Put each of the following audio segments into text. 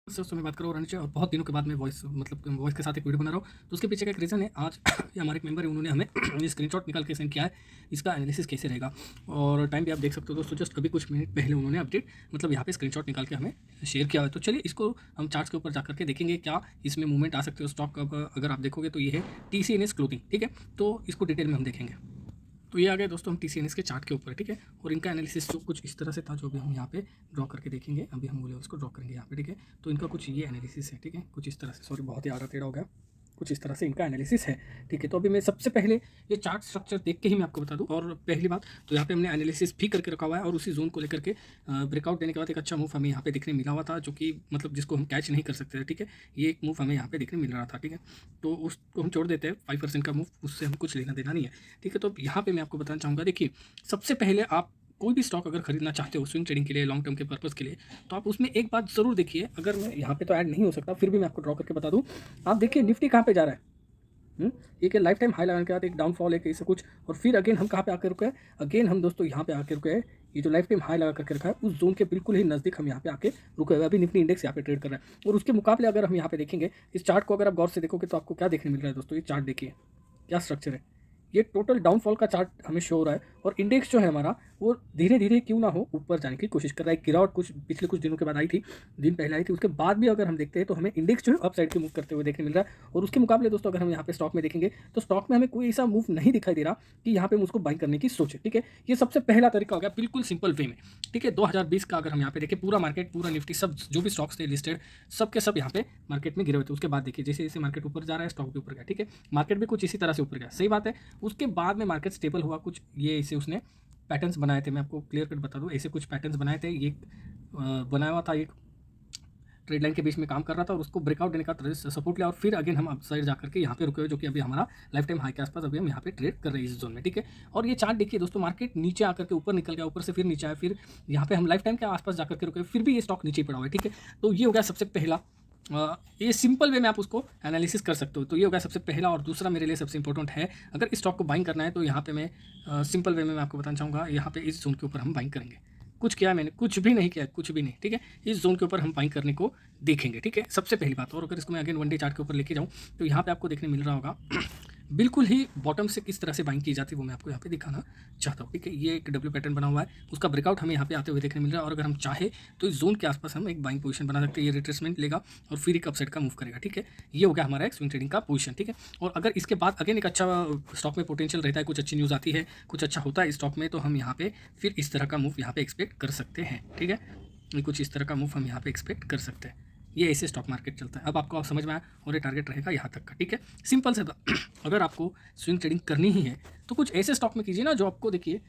दोस्तों मैं बात कर रहा हूँ रणनीचे और बहुत दिनों के बाद मैं वॉइस के साथ एक वीडियो बना रहा हूँ। तो उसके पीछे का एक रीज़न है। आज ये हमारे एक मेंबर है, उन्होंने हमें ये स्क्रीनशॉट निकाल के सेंड किया है, इसका एनालिसिस कैसे रहेगा। और टाइम भी आप देख सकते हो दोस्तों, जस्ट अभी कुछ मिनट पहले उन्होंने अपडेट यहाँ पे स्क्रीनशॉट निकाल के हमें शेयर किया है। तो चलिए इसको हम चार्ट्स के ऊपर जाकर के देखेंगे क्या इसमें मूवमेंट आ सकते हो। स्टॉक अगर आप देखोगे तो ये है TCNS क्लोथिंग, ठीक है। तो इसको डिटेल में हम देखेंगे। तो ये आ गए दोस्तों हम TCNS के चार्ट के ऊपर, ठीक है। और इनका एनालिसिस जो कुछ इस तरह से था, जो भी हम यहाँ पे ड्रॉ करके देखेंगे। अभी हम बोले उसको ड्रॉ करेंगे यहाँ पे, ठीक है। तो इनका कुछ ये एनालिसिस है, ठीक है। कुछ इस तरह से, सॉरी बहुत ही आड़ा टेढ़ा हो गया, कुछ इस तरह से इनका एनालिसिस है, ठीक है। तो अभी मैं सबसे पहले ये चार्ट स्ट्रक्चर देख के ही मैं आपको बता दूं। और पहली बात तो यहाँ पे हमने एनालिसिस भी करके रखा हुआ है, और उसी जोन को लेकर के ब्रेकआउट देने के बाद एक अच्छा मूव हमें यहाँ पे देखने मिला हुआ था, जो कि जिसको हम कैच नहीं कर सकते थे, ठीक है। ये एक मूव हमें यहाँ पे देखने मिल रहा था, ठीक है। तो उसको हम छोड़ देते हैं, 5% का मूव, उससे हम कुछ लेना देना नहीं है, ठीक है। तो यहाँ पे मैं आपको बताना चाहूँगा, देखिए सबसे पहले आप कोई भी स्टॉक अगर खरीदना चाहते हो स्विंग ट्रेडिंग के लिए, लॉन्ग टर्म के पर्पस के लिए, तो आप उसमें एक बात ज़रूर देखिए। अगर मैं यहाँ पे तो ऐड नहीं हो सकता, फिर भी मैं आपको ड्रॉ करके बता दूँ। आप देखिए निफ्टी कहाँ पे जा रहा है। एक लाइफ टाइम हाई लगाने के बाद एक डाउनफॉल है, ऐसे कुछ, और फिर अगेन हम कहाँ पे आकर रुके हैं। अगेन हम दोस्तों यहाँ पे आकर रुके हैं, ये जो लाइफ टाइम हाई लगा करके रखा है उस जोन के बिल्कुल ही नज़दीक हम यहाँ पे आके रुके हुए। अभी निफ्टी इंडेक्स यहाँ पे ट्रेड कर रहा है। और उसके मुकाबले अगर हम यहाँ पे देखेंगे इस चार्ट को, अगर आप गौर से देखोगे तो आपको क्या देखने मिल रहा है दोस्तों। ये चार्ट देखिए क्या स्ट्रक्चर है, ये टोटल डाउनफॉल का चार्ट हमें शो हो रहा है। और इंडेक्स जो है हमारा, वो धीरे धीरे क्यों ना हो ऊपर जाने की कोशिश कर रहा है। गिरावट कुछ पिछले कुछ दिनों के बाद आई थी, दिन पहले आई थी, उसके बाद भी अगर हम देखते हैं तो हमें इंडेक्स जो है अप साइड की मूव करते हुए देखने मिल रहा है। और उसके मुकाबले दोस्तों अगर हम यहाँ पे स्टॉक में देखेंगे तो स्टॉक में हमें कोई ऐसा मूव नहीं दिखाई दे रहा कि यहाँ पे हम उसको बाइंग करने की सोचे, ठीक है। ये सबसे पहला तरीका हो गया बिल्कुल सिंपल वे में, ठीक है। 2020 का अगर हम यहाँ पे देखें, पूरा मार्केट, पूरा निफ्टी, सब जो भी स्टॉक्स थे लिस्टेड, सब के सब यहाँ पे मार्केट में गिरे हुए थे। उसके बाद देखिए जैसे जैसे मार्केट ऊपर जा रहा है, स्टॉक भी ऊपर गया, ठीक है। मार्केट भी कुछ इसी तरह से ऊपर गया, सही बात है। उसके बाद में मार्केट स्टेबल हुआ, कुछ ये ऐसे उसने पैटर्न्स बनाए थे। मैं आपको क्लियर कट बता दूं, ऐसे कुछ पैटर्न्स बनाए थे। ये बनाया हुआ था, एक ट्रेड लाइन के बीच में काम कर रहा था, और उसको ब्रेकआउट देने का सपोर्ट लिया, और फिर अगेन हम अप साइड जाकर के यहाँ पे रुके हुए, जो कि अभी हमारा लाइफ टाइम हाई के आसपास अभी हम यहाँ पे ट्रेड कर रहे हैं इस जोन में, ठीक है। और ये चार्ट देखिए दोस्तों, मार्केट नीचे आकर के ऊपर निकल गया, ऊपर से फिर नीचे आया, फिर यहाँ पे हम लाइफ टाइम के आसपास जाकर के रुके, फिर भी ये स्टॉक नीचे पड़ा हुआ है, ठीक है। तो ये हो गया सबसे पहला, ये सिंपल वे में आप उसको एनालिसिस कर सकते हो। तो ये होगा सबसे पहला। और दूसरा मेरे लिए सबसे इंपॉर्टेंट है, अगर इस स्टॉक को बाइंग करना है तो यहाँ पे मैं सिंपल वे में मैं आपको बताना चाहूँगा, यहाँ पे इस जोन के ऊपर हम बाइंग करेंगे। कुछ किया मैंने, कुछ भी नहीं किया, कुछ भी नहीं, ठीक है। इस जोन के ऊपर हम बाइंग करने को देखेंगे, ठीक है, सबसे पहली बात। और अगर इसको मैं अगेन वन डे चार्ट के ऊपर लेके जाऊँ तो यहाँ पे आपको देखने मिल रहा होगा बिल्कुल ही बॉटम से किस तरह से बाइंग की जाती है, वो मैं आपको यहाँ पे दिखाना चाहता हूँ, ठीक है। ये एक डब्ल्यू पैटर्न बना हुआ है, उसका ब्रेकआउट हमें यहाँ पे आते हुए देखने मिल रहा है। और अगर हम चाहे तो इस जोन के आसपास हम एक बाइंग पोजीशन बना सकते हैं। ये रिट्रेसमेंट लेगा और फिर एक अपसाइड का मूव करेगा, ठीक है। ये हो गया हमारा एक स्विंग ट्रेडिंग का पोजीशन, ठीक है। और अगर इसके बाद अगेन एक अच्छा स्टॉक में पोटेंशियल रहता है, कुछ अच्छी न्यूज़ आती है, कुछ अच्छा होता है स्टॉक में, तो हम यहाँ पे फिर इस तरह का मूव यहाँ पे एक्सपेक्ट कर सकते हैं, ठीक है। कुछ इस तरह का मूव हम यहाँ पे एक्सपेक्ट कर सकते हैं। ये ऐसे स्टॉक मार्केट चलता है। अब आपको समझ में आया, और ये टारगेट रहेगा यहाँ तक का, ठीक है। सिंपल से अगर आपको स्विंग ट्रेडिंग करनी ही है तो कुछ ऐसे स्टॉक में कीजिए ना जो आपको, देखिए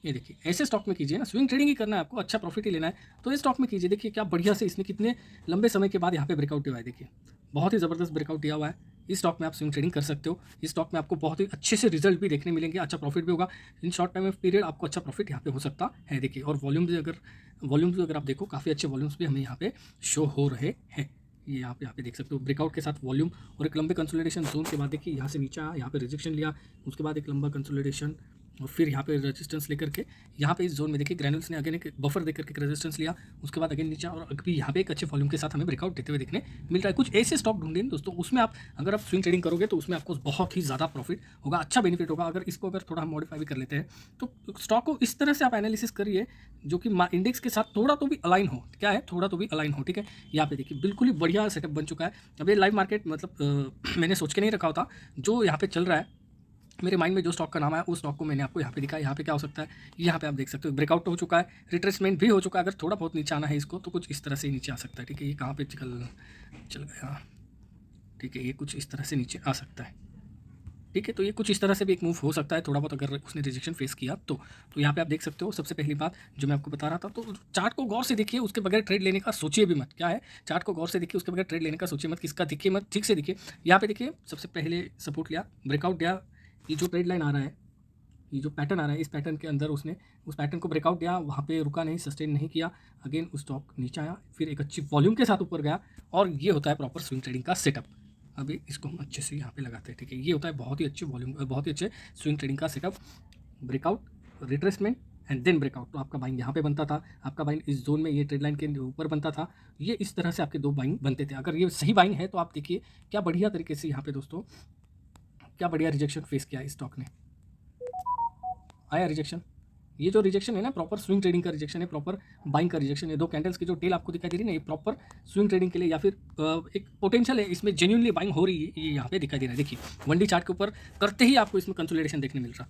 ये देखिए ऐसे स्टॉक में कीजिए ना, स्विंग ट्रेडिंग ही करना है आपको, अच्छा प्रॉफिट ही लेना है तो इस स्टॉक में कीजिए। देखिए क्या बढ़िया से इसने कितने लंबे समय के बाद यहाँ पे ब्रेकआउट दिया हुआ है, देखिए बहुत ही ज़बरदस्त ब्रेकआउट दिया हुआ है। इस स्टॉक में आप स्विंग ट्रेडिंग कर सकते हो। इस स्टॉक में आपको बहुत ही अच्छे से रिजल्ट भी देखने मिलेंगे, अच्छा प्रॉफिट भी होगा। इन शॉर्ट टाइम पीरियड आपको अच्छा प्रॉफिट यहाँ पे हो सकता है, देखिए। और वॉल्यूम्स अगर आप देखो, काफ़ी अच्छे वॉल्यूम्स भी हमें यहाँ पे शो हो रहे हैं। ये यहाँ पे देख सकते हो, ब्रेकआउट के साथ वॉल्यूम और एक लंबे कंसोलिडेशन जोन के बाद देखिए यहाँ से नीचे आया, यहाँ पे रिजेक्शन लिया, उसके बाद एक लंबा कंसोलिडेशन, और फिर यहाँ पे रेजिस्टेंस लेकर के यहाँ पे इस जोन में देखिए ग्रैनुल्स ने अगेन एक बफर देकर के रेजिस्टेंस लिया, उसके बाद अगेन नीचे, और अभी यहाँ पे एक अच्छे वॉल्यूम के साथ हमें ब्रेकआउट देते हुए देखने मिल रहा है। कुछ ऐसे स्टॉक ढूंढें दोस्तों, उसमें आप अगर आप स्विंग ट्रेडिंग करोगे तो उसमें आपको बहुत ही ज़्यादा प्रॉफिट होगा, अच्छा बेनिफिट होगा। अगर इसको अगर थोड़ा हम मॉडिफाई भी कर लेते हैं तो स्टॉक को इस तरह से आप एनालिसिस करिए जो कि इंडेक्स के साथ थोड़ा तो भी अलाइन हो, क्या है, थोड़ा तो भी अलाइन हो, ठीक है। यहाँ पे देखिए बिल्कुल ही बढ़िया सेटअप बन चुका है। अब ये लाइव मार्केट मैंने सोच के नहीं रखा होता, जो यहाँ पे चल रहा है मेरे माइंड में जो स्टॉक का नाम है उस स्टॉक को मैंने आपको यहाँ पे दिखाया। यहाँ पे क्या हो सकता है, यहाँ पे आप देख सकते हो ब्रेकआउट हो चुका है, रिट्रेसमेंट भी हो चुका है। अगर थोड़ा बहुत नीचे आना है इसको तो कुछ इस तरह से नीचे आ सकता है, ठीक है। ये कहाँ पे चल गया, ठीक है, ये कुछ इस तरह से नीचे आ सकता है, ठीक है। तो ये कुछ इस तरह से भी एक मूव हो सकता है थोड़ा बहुत, अगर उसने रिजेक्शन फेस किया तो यहाँ पे आप देख सकते हो। सबसे पहली बात जो मैं आपको बता रहा था, तो चार्ट को गौर से देखिए, उसके बगैर ट्रेड लेने का सोचिए भी मत। क्या है, चार्ट को गौर से देखिए, उसके बगैर ट्रेड लेने का सोचिए मत, किसका देखिए मत, ठीक से देखिए। यहाँ पे देखिए सबसे पहले सपोर्ट लिया, ब्रेकआउट दिया, ये जो ट्रेड लाइन आ रहा है, ये जो पैटर्न आ रहा है, इस पैटर्न के अंदर उसने उस पैटर्न को ब्रेकआउट दिया, वहाँ पे रुका नहीं, सस्टेन नहीं किया, अगेन उस स्टॉक नीचे आया, फिर एक अच्छी वॉल्यूम के साथ ऊपर गया, और ये होता है प्रॉपर स्विंग ट्रेडिंग का सेटअप। अभी इसको हम अच्छे से यहाँ पे लगाते हैं, ठीक है। ये होता है बहुत ही अच्छे वॉल्यूम, बहुत ही अच्छे स्विंग ट्रेडिंग का setup, breakout, retracement, and then breakout, तो आपका बाइंग यहाँ पे बनता था, आपका बाइंग इस जोन में ये ट्रेड लाइन के ऊपर बनता था। ये इस तरह से आपके दो बाइंग बनते थे। अगर ये सही बाइंग है तो आप देखिए क्या बढ़िया तरीके से यहाँ पे दोस्तों, क्या बढ़िया रिजेक्शन फेस किया इस स्टॉक ने। आया रिजेक्शन, ये जो रिजेक्शन है ना प्रॉपर स्विंग ट्रेडिंग का रिजेक्शन है, प्रॉपर बाइंग का रिजेक्शन है। दो कैंडल्स की जो टेल आपको दिखाई दे रही है ना, ये प्रॉपर स्विंग ट्रेडिंग के लिए या फिर एक पोटेंशियल है, इसमें जेन्युइनली बाइंग हो रही है, ये यहाँ पे दिखाई दे रहा है। देखिए 1D चार्ट के ऊपर करते ही आपको इसमें कंसोलिडेशन देखने मिल रहा है।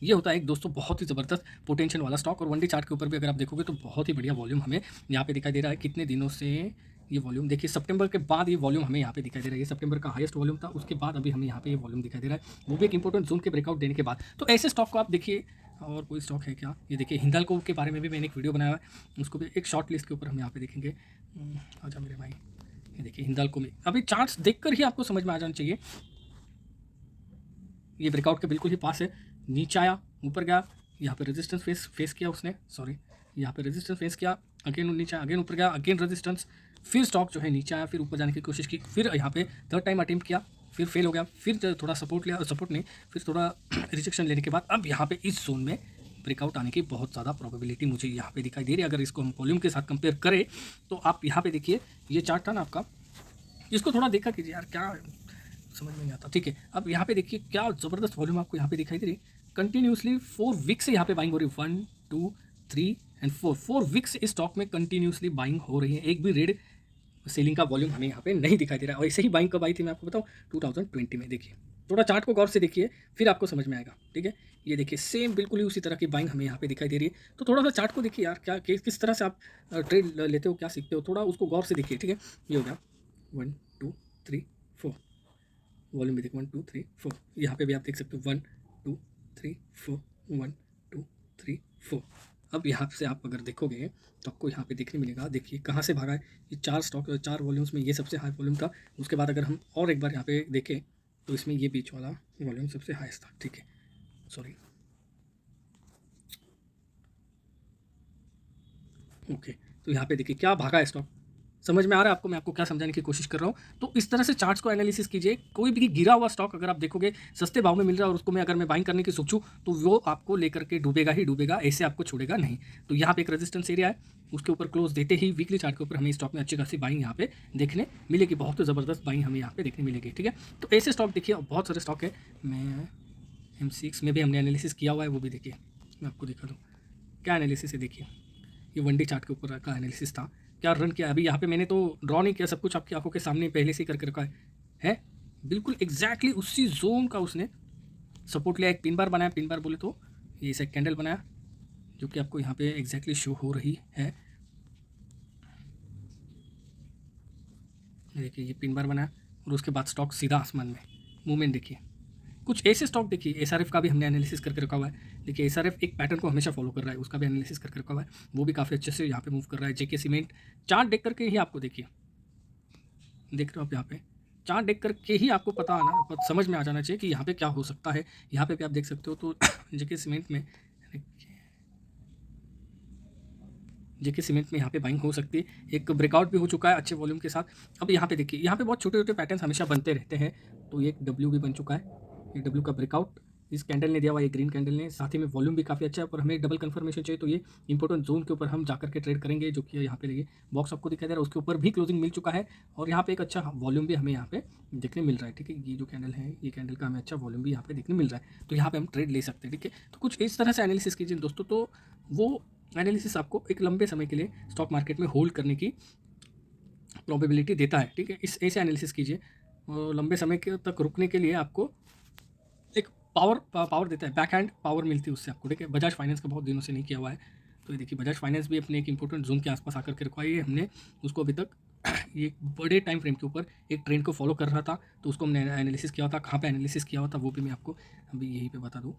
ये होता है एक दोस्तों बहुत ही ज़बरदस्त पोटेंशियल वाला स्टॉक। और 1D चार्ट के ऊपर भी अगर आप देखोगे तो बहुत ही बढ़िया वॉल्यूम हमें यहाँ पे दिखाई दे रहा है। कितने दिनों से ये वॉल्यूम देखिए, सितंबर के बाद ये वॉल्यूम हमें यहाँ पे दिखाई दे रहा है। ये सितंबर का हाईएस्ट वॉल्यूम था, उसके बाद अभी हमें यहाँ पे ये वॉल्यूम दिखाई दे रहा है, वो भी एक इंपॉर्टेंट जोन के ब्रेकआउट देने के बाद। तो ऐसे स्टॉक को आप देखिए। और कोई स्टॉक है क्या, ये देखिए हिंदाल्को के बारे में भी मैंने एक वीडियो बनाया है, उसको भी एक शॉर्ट लिस्ट के ऊपर हम यहाँ पे देखेंगे। आजा मेरे भाई, ये देखिए हिंदाल्को में अभी चार्ट्स देखकर ही आपको समझ में आ जाना चाहिए। ये ब्रेकआउट के बिल्कुल ही पास है, नीचे आया, ऊपर गया, यहाँ पे रेजिस्टेंस फेस किया उसने, सॉरी यहाँ पे रेजिस्टेंस फेस किया, अगेन नीचे, अगेन ऊपर गया, अगेन रेजिस्टेंस, फिर स्टॉक जो है नीचे आया, फिर ऊपर जाने की कोशिश की, फिर यहाँ पे थर्ड टाइम अटेम्प्ट किया, फिर फेल हो गया, फिर थोड़ा सपोर्ट लिया, सपोर्ट नहीं, फिर थोड़ा रिजेक्शन लेने के बाद अब यहाँ पे इस जोन में ब्रेकआउट आने की बहुत ज़्यादा प्रोबेबिलिटी मुझे यहाँ पे दिखाई दे रही है। अगर इसको हम वॉल्यूम के साथ कंपेयर करें तो आप यहाँ पे देखिए, ये चार्ट था ना आपका, इसको थोड़ा देखा कीजिए यार, क्या समझ में नहीं आता। ठीक है, अब यहाँ पे देखिए क्या ज़बरदस्त वॉल्यूम आपको यहाँ पे दिखाई दे रही है। कंटिन्यूसली 4 वीक्स से यहाँ पे बाइंग हो रही है, 1 2 3 एंड 4 वीक्स इस स्टॉक में कंटिन्यूसली बाइंग हो रही है। एक भी रेड सेलिंग का वॉल्यूम हमें यहाँ पे नहीं दिखाई दे रहा है। और ऐसे ही बाइंग कब आई थी मैं आपको बताऊँ, 2020 में। देखिए थोड़ा चार्ट को गौर से देखिए, फिर आपको समझ में आएगा। ठीक है, ये देखिए सेम बिल्कुल ही उसी तरह की बाइंग हमें यहाँ पे दिखाई दे रही है। तो थोड़ा सा चार्ट को देखिए यार, क्या किस तरह से आप ट्रेड लेते हो, क्या सीखते हो, थोड़ा उसको गौर से देखिए। ठीक है, ये हो गया 1 2 3 4, वॉल्यूम भी देखिए 1 2 3 4, यहाँ पे भी आप देख सकते हो 1 2 3 4, 1 2 3 4। अब यहाँ से आप अगर देखोगे तो आपको यहाँ पे देखने मिलेगा, देखिए कहाँ से भागा है ये चार स्टॉक, चार वॉल्यूम्स में ये सबसे हाई वॉल्यूम था। उसके बाद अगर हम और एक बार यहाँ पे देखें तो इसमें ये बीच वाला वॉल्यूम सबसे हाईएस्ट था। ठीक है, सॉरी, ओके, तो यहाँ पे देखिए क्या भागा है स्टॉक। समझ में आ रहा है आपको मैं आपको क्या समझाने की कोशिश कर रहा हूँ। तो इस तरह से चार्ट्स को एनालिसिस कीजिए। कोई भी गिरा हुआ स्टॉक अगर आप देखोगे सस्ते भाव में मिल रहा है और उसको अगर मैं बाइंग करने की सोचूं तो वो आपको लेकर के डूबेगा ही डूबेगा, ऐसे आपको छोड़ेगा नहीं। तो यहाँ पे एक रेजिस्टेंस एरिया है, उसके ऊपर क्लोज देते ही वीकली चार्ट के ऊपर हमें स्टॉक में अच्छी खासी बाइंग यहाँ पे देखने मिलेगी, बहुत ज़बरदस्त बाइंग हमें यहाँ पे देखने मिलेगी। ठीक है, तो ऐसे स्टॉक देखिए, बहुत सारे स्टॉक है। मैं M6 में भी हमने एनालिसिस किया हुआ है, वो भी देखिए, मैं आपको दिखा दूँ क्या एनालिसिस है। देखिए ये 1D चार्ट के ऊपर का एनालिसिस था, क्या रन किया। अभी यहाँ पे मैंने तो ड्रॉ नहीं किया, सब कुछ आपकी आंखों के सामने पहले से ही करके रखा है बिल्कुल एग्जैक्टली उसी जोन का उसने सपोर्ट लिया। एक पिन बार बनाया, पिन बार बोले तो ये ऐसा कैंडल बनाया जो कि आपको यहाँ पे एग्जैक्टली शो हो रही है। देखिए ये पिन बार बनाया और उसके बाद स्टॉक सीधा आसमान में मूवमेंट देखिए। कुछ ऐसे स्टॉक देखिए, SRF का भी हमने एनालिसिस करके रखा हुआ है। देखिए SRF एक पैटर्न को हमेशा फॉलो कर रहा है, उसका भी एनालिसिस करके रखा हुआ है, वो भी काफ़ी अच्छे से यहाँ पे मूव कर रहा है। JK सीमेंट चार्ट देख करके ही आपको देखिए, देख रहे हो आप यहाँ पे चार्ट देख करके ही आपको पता आना, समझ में आ जाना चाहिए कि यहाँ पे क्या हो सकता है। यहाँ पे भी आप देख सकते हो तो JK सीमेंट में यहाँ पे बाइंग हो सकती है। एक ब्रेकआउट भी हो चुका है अच्छे वॉल्यूम के साथ। अब यहाँ पे देखिए, यहाँ पे बहुत छोटे छोटे पैटर्न्स हमेशा बनते रहते हैं। तो ये एक W भी बन चुका है, ये W का ब्रेकआउट इस कैंडल ने दिया हुआ, ये ग्रीन कैंडल ने, साथ ही में वॉल्यूम भी काफ़ी अच्छा है। पर हमें डबल कंफर्मेशन चाहिए, तो ये इंपॉर्टेंट जोन के ऊपर हम जाकर के ट्रेड करेंगे, जो कि यहाँ पे लगे बॉक्स आपको दिखाई दे रहा है, उसके ऊपर भी क्लोजिंग मिल चुका है और यहाँ पे एक अच्छा वॉल्यूम भी हमें यहाँ पे देखने मिल रहा है। ठीक है, ये जो कैंडल है, ये कैंडल का हमें अच्छा वॉल्यूम भी यहाँ पे देखने मिल रहा है, तो यहाँ पे हम ट्रेड ले सकते हैं। ठीक है, तो कुछ इस तरह से एनालिसिस कीजिए दोस्तों, तो वो एनालिसिस आपको एक लंबे समय के लिए स्टॉक मार्केट में होल्ड करने की प्रोबेबिलिटी देता है। ठीक है, इस ऐसे एनालिसिस कीजिए और लंबे समय के तक रुकने के लिए आपको एक पावर देता है, बैक हैंड पावर मिलती है उससे आपको। ठीक है, बजाज फाइनेंस का बहुत दिनों से नहीं किया हुआ है, तो ये देखिए बजाज फाइनेंस भी अपने एक इंपॉर्टेंट जोन के आसपास आकर के रखवाई है हमने उसको। अभी तक ये बड़े टाइम फ्रेम के ऊपर एक ट्रेंड को फॉलो कर रहा था, तो उसको हमने एनालिसिस किया था। कहाँ पे एनालिसिस किया हुआ था वो भी मैं आपको अभी यहीं पे बता दूँ।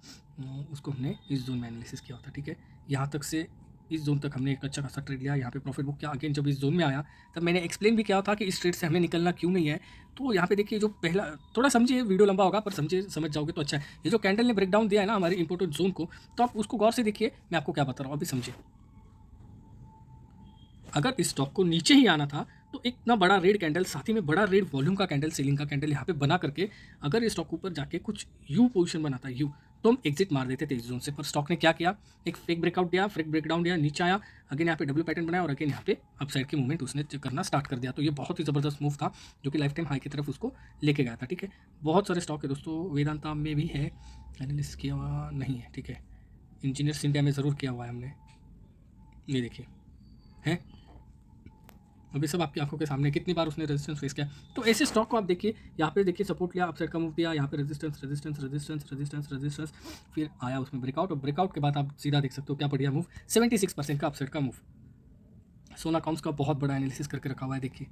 उसको हमने इस जोन में एनालिसिस किया हुआ था। ठीक है, यहाँ तक से इस जोन तक हमने एक अच्छा खासा ट्रेड लिया, यहाँ पे प्रॉफिट बुक किया। अगेन जब इस जोन में आया तब मैंने एक्सप्लेन भी किया था कि इस ट्रेड से हमें निकलना क्यों नहीं है। तो यहाँ पे देखिए, जो पहला थोड़ा समझिए, वीडियो लंबा होगा पर समझ जाओगे तो अच्छा है। ये जो कैंडल ने ब्रेकडाउन दिया है ना हमारे इंपॉर्टेंट जोन को, तो आप उसको गौर से देखिए, मैं आपको क्या बता रहा हूँ अभी समझिए। अगर इस स्टॉक को नीचे ही आना था तो इतना बड़ा रेड कैंडल, साथ ही में बड़ा रेड वॉल्यूम का कैंडल, सेलिंग का कैंडल यहाँ पे बना करके अगर इस स्टॉक ऊपर जाके कुछ यू पोजीशन बनाता है, यू, तो हम एग्जिट मार देते थे इस जोन से। पर स्टॉक ने क्या किया, एक फेक ब्रेकआउट दिया, फेक ब्रेकडाउन दिया, नीचे आया, अगेन यहाँ पे डब्ल्यू पैटर्न बनाया और अगेन यहाँ पे अपसाइड की मूवमेंट उसने करना स्टार्ट कर दिया। तो ये बहुत ही ज़बरदस्त मूव था जो कि लाइफ टाइम हाई की तरफ उसको लेके गया था। ठीक है, बहुत सारे स्टॉक है दोस्तों, वेदांता में भी है, एनालिसिस किया हुआ नहीं है। ठीक है, इंजीनियर्स इंडिया में ज़रूर किया हुआ है हमने, ये देखिए है, अभी सब आपकी आंखों के सामने, कितनी बार उसने रेजिस्टेंस फेस किया। तो ऐसे स्टॉक को आप देखिए, यहाँ पे देखिए सपोर्ट लिया, अपसाइड का मूव दिया, यहाँ पे resistance resistance resistance resistance resistance, फिर आया उसमें ब्रेकआउट, और ब्रेकआउट के बाद आप सीधा देख सकते हो क्या बढ़िया मूव, 76% का अपसाइड का मूव। सोना कॉम्स का बहुत बड़ा एनालिसिस करके रखा हुआ है, देखिए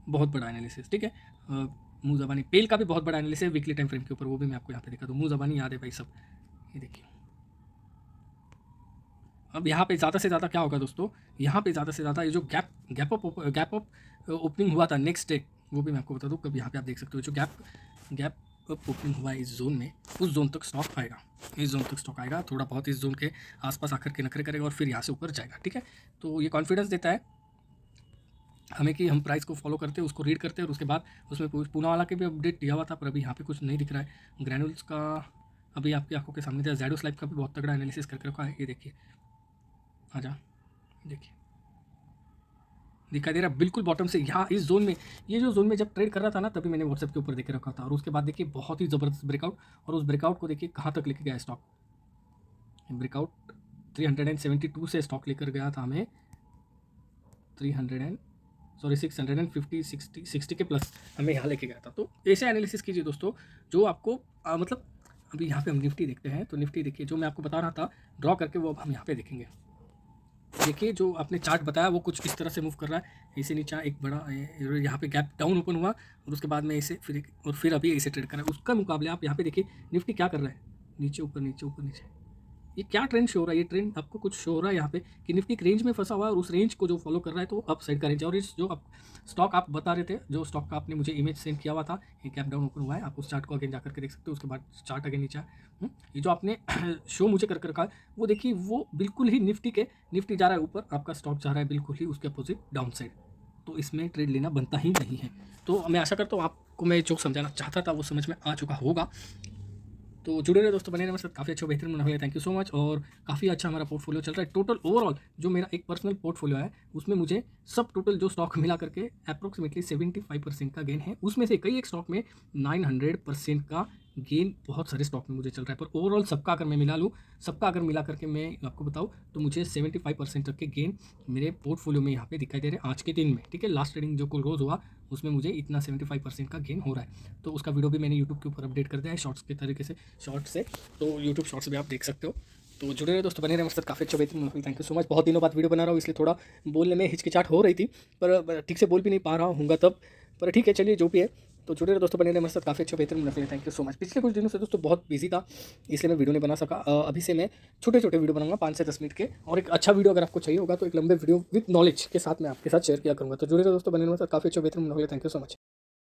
बहुत बड़ा एनालिसिस। ठीक है, मुँह ज़बानी पेल का भी बहुत बड़ा एनालिसिस है वीकली टाइम फ्रेम के ऊपर, वो भी मैं आपको यहाँ पे दिखा दूँ। मुँह ज़बानी याद है भाई सब, ये देखिए। अब यहाँ पे ज़्यादा से ज़्यादा क्या होगा दोस्तों, यहाँ पे ज़्यादा से ज़्यादा ये जो गैप अप ओपनिंग हुआ था नेक्स्ट डे, वो भी मैं आपको बता दूँ कब। यहाँ पे आप देख सकते हो जो गैप अप ओपनिंग हुआ है इस जोन में, उस जोन तक स्टॉक आएगा, इस जोन तक स्टॉक आएगा, थोड़ा बहुत इस जोन के आसपास आकर के नखरे करेगा और फिर यहाँ से ऊपर जाएगा। ठीक है, तो ये कॉन्फिडेंस देता है हमें कि हम प्राइस को फॉलो करते हैं, उसको रीड करते हैं, और उसके बाद उसमें पूना वाला के भी अपडेट दिया हुआ था, पर अभी यहाँ पे कुछ नहीं दिख रहा है। ग्रैनुल्स का अभी आपकी आंखों के सामने था, ज़ैडोस लाइफ का भी बहुत तगड़ा एनालिसिस करके रखा है, ये देखिए आजा, देखिए दिखाई दे रहा है बिल्कुल बॉटम से, यहाँ इस जोन में, ये जो जोन में जब ट्रेड कर रहा था ना, तभी मैंने व्हाट्सएप के ऊपर देख रखा था। और उसके बाद देखिए बहुत ही ज़बरदस्त ब्रेकआउट, और उस ब्रेकआउट को देखिए कहाँ तक लेके गया स्टॉक, ब्रेकआउट 372 से स्टॉक लेकर गया था हमें 650 60 के प्लस हमें यहाँ लेके गया था। तो ऐसे एनालिसिस कीजिए दोस्तों जो आपको मतलब, अभी यहाँ पे हम निफ्टी देखते हैं, तो निफ्टी देखिए जो मैं आपको बता रहा था ड्रॉ करके, वो अब हम यहाँ पे देखेंगे। देखिए जो आपने चार्ट बताया वो कुछ इस तरह से मूव कर रहा है, इसे नीचे एक बड़ा यहाँ पे गैप डाउन ओपन हुआ, और उसके बाद में इसे फिर अभी इसे ट्रेड कर रहा है। उसका मुकाबले आप यहाँ पे देखिए निफ्टी क्या कर रहा है, नीचे ऊपर नीचे ऊपर नीचे, ये क्या ट्रेंड शो हो रहा है, ये ट्रेंड आपको कुछ शो हो रहा है यहाँ पे कि निफ्टी एक रेंज में फंसा हुआ है, और उस रेंज को जो फॉलो कर रहा है तो अप साइड का रेंज है। और इस जो स्टॉक आप बता रहे थे, जो स्टॉक का आपने मुझे इमेज सेंड किया हुआ था, ये गैप डाउन ओपन हुआ है, आप उस चार्ट को अगेन जाकर के देख सकते हो। उसके बाद चार्ट अगेन नीचे ये जो आपने शो मुझे करके रखा है, वो देखिए वो बिल्कुल ही निफ्टी जा रहा है ऊपर, आपका स्टॉक जा रहा है बिल्कुल ही उसके अपोजिट डाउन साइड। तो इसमें ट्रेड लेना बनता ही नहीं है। तो मैं आशा करता हूँ आपको मैं जो समझाना चाहता था वो समझ में आ चुका होगा। तो जुड़े रहे दोस्तों, बने रहे मेरे साथ, काफ़ी अच्छा बेहतरीन मुनाफा है, थैंक यू सो मच। और काफ़ी अच्छा हमारा पोर्टफोलियो चल रहा है। टोटल ओवरऑल जो मेरा एक पर्सनल पोर्टफोलियो है, उसमें मुझे सब टोटल जो स्टॉक मिला करके अप्रोक्सीमेटली 75% का गेन है। उसमें से कई एक स्टॉक में 900% का गेन बहुत सारे स्टॉक में मुझे चल रहा है। पर ओवरऑल सबका अगर मैं मिला लूँ, सबका अगर मिला करके मैं आपको बताऊँ तो मुझे 75% तक के गेन मेरे पोर्टफोलियो में यहाँ पे दिखाई दे रहे हैं आज के दिन में। ठीक है, लास्ट ट्रेडिंग जो क्लोज हुआ उसमें मुझे इतना 75% का गेन हो रहा है। तो उसका वीडियो भी मैंने यूट्यूब के ऊपर अपडेट कर दिया है शॉर्ट्स के तरीके से, शॉर्ट से, तो यूट्यूब शॉर्ट्स भी आप देख सकते हो। तो जुड़े रहे दोस्तों, बने रहे मेरे साथ, काफ़ी अच्छा बेहतरीन, थैंक यू सो मच। बहुत दिनों बाद वीडियो बना रहा हूँ, इसलिए थोड़ा बोलने में हिचकिचाहट हो रही थी, पर ठीक से बोल भी नहीं पा रहा हूँ तब, पर ठीक है चलिए जो भी है। तो जुड़े रहे दोस्तों, बने रहे मेरे साथ, काफ़ी अच्छा बेहतरीन मुनाफा है, थैंक यू सो मच। पिछले कुछ दिनों से दोस्तों बहुत बिजी था, इसलिए मैं वीडियो नहीं बना सका। अभी से मैं छोटे छोटे वीडियो बनाऊंगा 5 से 10 मिनट के, और एक अच्छा वीडियो अगर आपको चाहिए होगा तो एक लंबे वीडियो विद नॉलेज के साथ मैं आपके साथ शेयर किया करूँगा। तो जुड़े रहे दोस्तों, बने रहे मेरे साथ, काफ़ी अच्छा बेहतरीन मुनाफा है, थैंक यू सो मच।